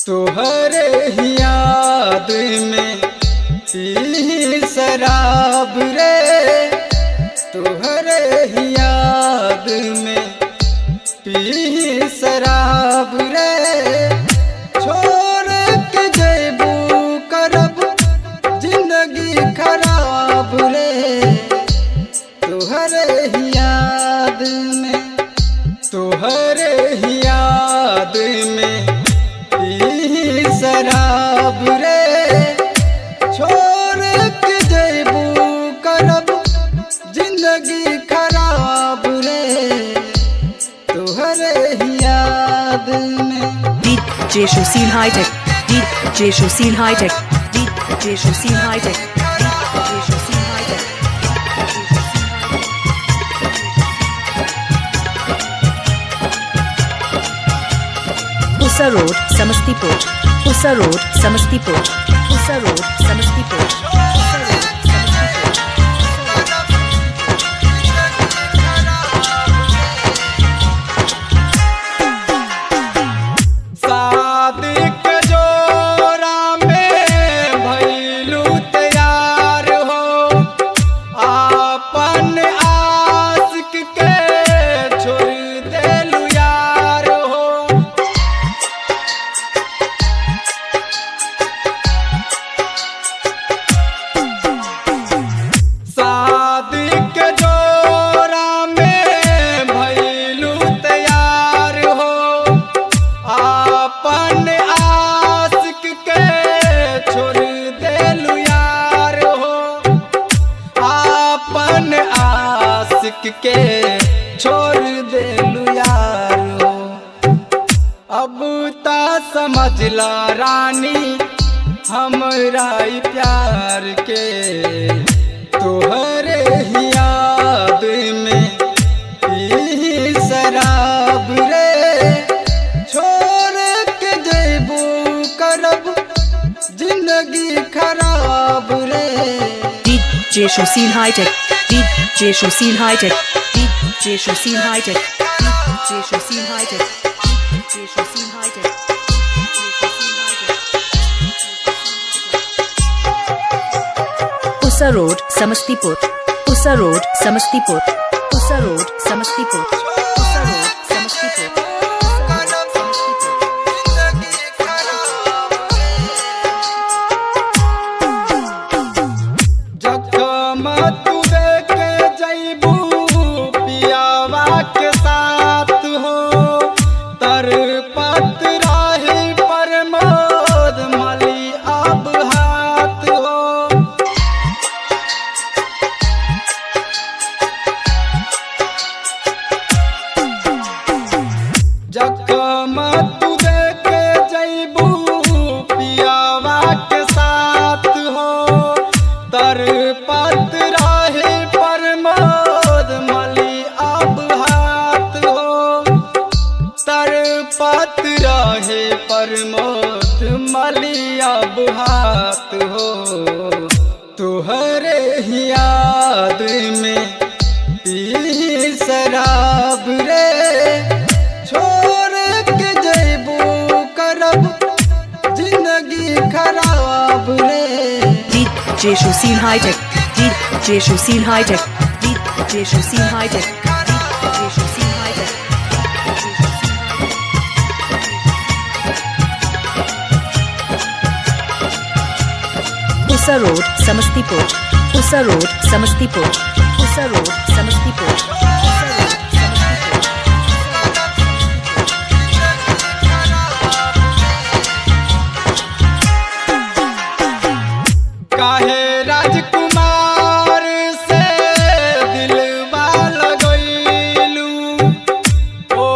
तुहरे ही याद में पी शराब रे, तुहरे ही याद में पी शराब रे। छोड़ के जेबू करब जिंदगी खराब रे, तुहरे ही याद में, तुहरे ही याद में पी शराब रे। छोड़ के जेबू करब जिंदगी खराब रे, तुहरे ही याद में। DJ Shusil High Tech, DJ Shusil High Tech, DJ Shusil High Tech, DJ Shusil High Tech. Usa Road, Samastipur. Usa Road, Samastipur. Usa Road, Samastipur. Usa Road, Samastipur. शादी के जोरा में भइलू तैयार हो, आपन आशिक के छोड़ देलू यार हो। शादी के जोरा में भइलू तैयार हो, आपन आशिक के छोड़ देलू यार हो, आपन आशिक के छोड़ देलू यार हो। अब ता समझला रानी हमरा ई प्यार के, तुहरे ही याद में पी शराब रे। छोड़ के जेबू करब जिंदगी खराब रे, DJ Shusil High Tech, DJ Shusil High Tech, DJ Shusil High Tech, DJ Shusil High Tech, DJ Shusil High Tech. Usa Road, Samastipur. Usa Road, Samastipur. Usa Road, Samastipur. Usa Road, Samastipur. जखम तू देके जैबू पियावा के साथ हो, तरपत राही प्रमोद मली अब हाथ हो। जखम तू देके जैबू पियावा के साथ हो, तरपत राही प्रमोद मली अब हाथ हो। तरपत राही प्रमोद मली अब हाथ हो, तुहरे ही याद में पी शराब रे। छोड़ के जेबू करब जिंदगी खराब रे, DJ Shusil High Tech, DJ Shusil High Tech, DJ Shusil High Tech, DJ Shusil High Tech. Usa Road, Samastipur. Usa Road, Samastipur. Usa Road, Samastipur. Usa Road, Samastipur. काहे राजकुमार से दिलवा लगैलू, ओ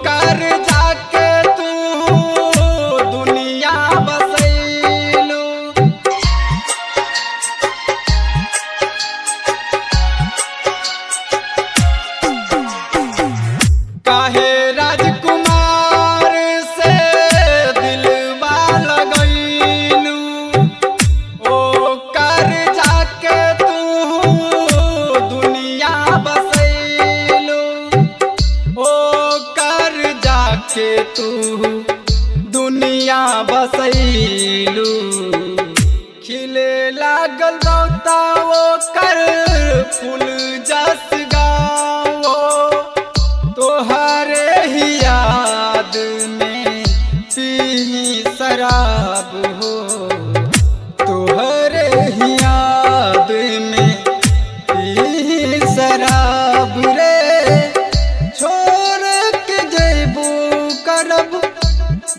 कर जाके तू दुनिया बसैलू। दुनिया बसैलू खिले लागल रौता वो कर फूल जस गाओ तोहरे ही याद में पी शराब हो तोहरे ही याद में पी शराब रे छोड़ के जैबू करब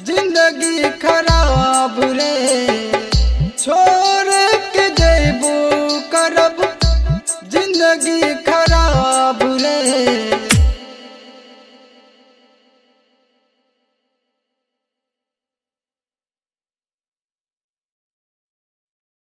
जिंदगी खराब रे